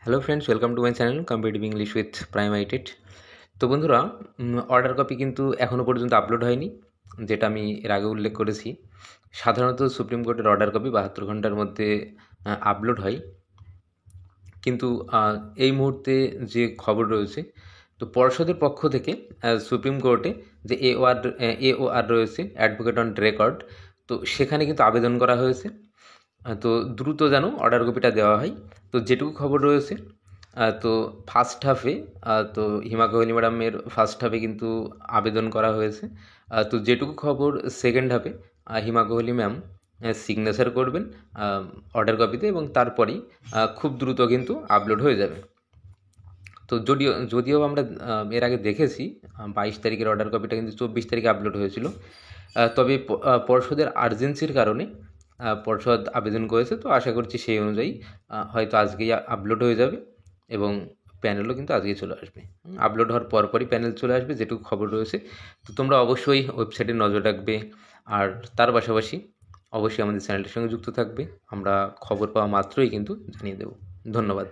Hello friends, welcome to my channel competitive English with Prime আইটেড। তো বন্ধুরা, order copy কিন্তু এখনও পর্যন্ত আপলোড হয়নি, যেটা আমি এর আগে উল্লেখ করেছি। সাধারণত সুপ্রিম কোর্টের অর্ডার কপি 72 ঘন্টার মধ্যে আপলোড হয়, কিন্তু এই মুহূর্তে যে খবর রয়েছে, তো পর্ষদের পক্ষ থেকে সুপ্রিম কোর্টে যে এওআর রয়েছে, অ্যাডভোকেট অন রেকর্ড, তো সেখানে কিন্তু আবেদন করা হয়েছে। তো দ্রুত যেন অর্ডার কপিটা দেওয়া হয়। তো যেটুকু খবর রয়েছে, তো ফার্স্ট হাফে, তো হিমা কোহলি ম্যাডামের ফার্স্ট হাফে কিন্তু আবেদন করা হয়েছে। তো যেটুকু খবর সেকেন্ড হাফে হিমা কোহলি ম্যাম সিগনেচার করবেন অর্ডার কপিতে, এবং তারপরেই খুব দ্রুত কিন্তু আপলোড হয়ে যাবে। তো যদিও আমরা এর আগে দেখেছি 22 তারিখের অর্ডার কপিটা কিন্তু 24 তারিখে আপলোড হয়েছিল। তবে পর্ষদের আর্জেন্সির কারণে পর্ষদ আবেদন করেছে, তো আশা করছি সেই অনুযায়ী হয়তো আজকেই আপলোড হয়ে যাবে, এবং প্যানেলও কিন্তু আজকেই চলে আসবে। আপলোড হওয়ার পরপরই প্যানেল চলে আসবে, যেটুকু খবর রয়েছে। তো তোমরা অবশ্যই ওয়েবসাইটে নজর রাখবে, আর তার পাশাপাশি অবশ্যই আমাদের চ্যানেলটির সঙ্গে যুক্ত থাকবে। আমরা খবর পাওয়া মাত্রই কিন্তু জানিয়ে দেব। ধন্যবাদ।